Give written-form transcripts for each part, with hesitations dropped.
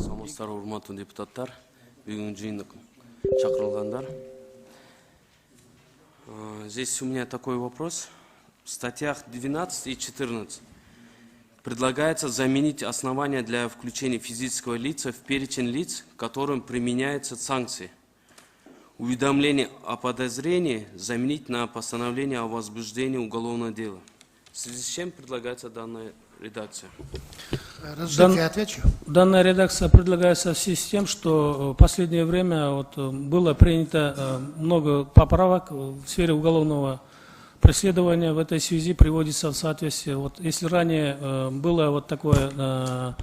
Саламатсыздар, урматтуу депутаттар, бүгүн жыйындык чакырылгандар. Здесь у меня такой вопрос. В статьях 12 и 14 предлагается заменить основания для включения физического лица в перечень лиц, которым применяются санкции. Уведомление о подозрении заменить на постановление о возбуждении уголовного дела. В связи с чем предлагается данная редакция? Разрешите, отвечу. Данная редакция предлагается в связи с тем, что в последнее время было принято много поправок в сфере уголовного преследования. В этой связи приводится в соответствие. Если ранее было такое,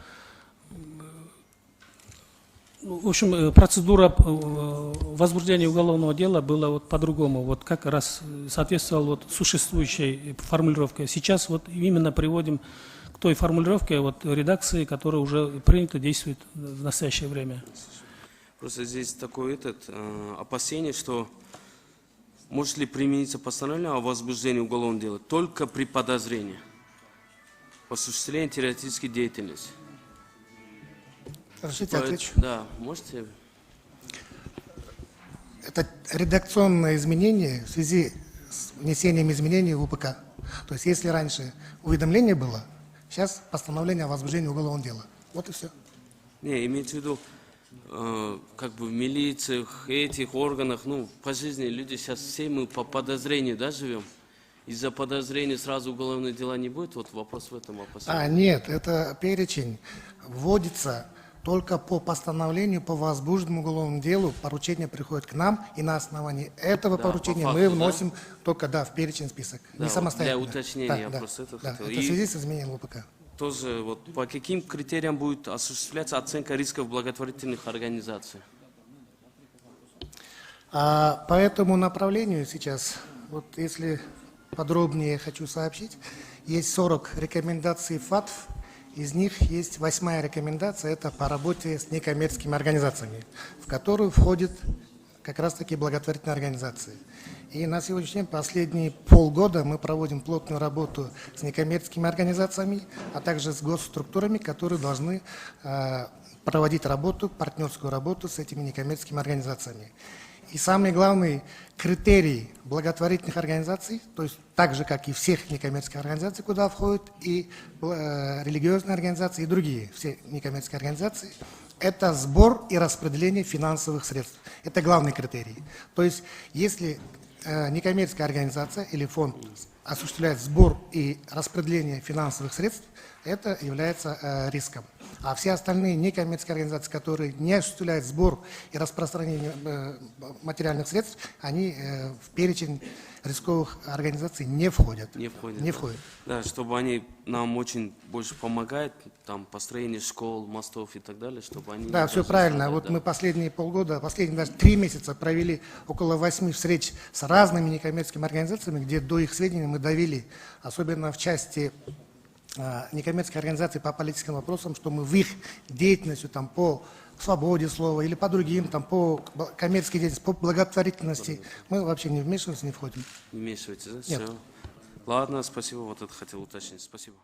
в общем, процедура возбуждения уголовного дела была по-другому, как раз соответствовала существующей формулировке. Сейчас именно приводим к той формулировке редакции, которая уже принята, действует в настоящее время. Просто здесь такое опасение, что может ли примениться постановление о возбуждении уголовного дела только при подозрении в осуществлении террористической деятельности. Разрешите, отвечу. Да, можете? Это редакционное изменение в связи с внесением изменений в УПК. То есть, если раньше уведомление было, сейчас постановление о возбуждении уголовного дела. Вот и все. Не, имеется в виду, в милициях, этих органах, по жизни люди сейчас все мы по подозрению, живем. Из-за подозрения сразу уголовные дела не будет? Вопрос в этом опасении. Нет, это перечень вводится только по постановлению, по возбужденному уголовному делу. Поручение приходит к нам, и на основании этого поручения по факту, мы вносим только в перечень список. Да, не самостоятельно. для уточнения я просто хотел. Это в связи с изменением УПК. Тоже по каким критериям будет осуществляться оценка рисков благотворительных организаций? По этому направлению сейчас, если подробнее хочу сообщить, есть 40 рекомендаций ФАТФ, из них есть 8-я рекомендация, это по работе с некоммерческими организациями, в которую входят как раз-таки благотворительные организации. И на сегодняшний день, последние полгода, мы проводим плотную работу с некоммерческими организациями, а также с госструктурами, которые должны проводить партнерскую работу с этими некоммерческими организациями. И самый главный критерий благотворительных организаций, то есть так же, как и всех некоммерческих организаций, куда входят и религиозные организации, и другие все некоммерческие организации, это сбор и распределение финансовых средств. Это главный критерий. То есть если некоммерческая организация или фонд осуществляет сбор и распределение финансовых средств, это является риском. А все остальные некоммерческие организации, которые не осуществляют сбор и распространение материальных средств, они в перечень рисковых организаций не входят. Не входят. Не входят. Да, чтобы они нам очень больше помогают, построение школ, мостов и так далее, чтобы они... Да, все правильно. Мы последние полгода, последние даже 3 месяца провели около 8 встреч с разными некоммерческими организациями, где до их сведения мы довели, особенно в части некоммерческих организаций по политическим вопросам, что мы в их деятельности по свободе слова или по другим, по коммерческой деятельности, по благотворительности, мы вообще не вмешиваемся, не входим. Не вмешиваетесь, да? Нет. Все. Ладно, спасибо, это хотел уточнить. Спасибо.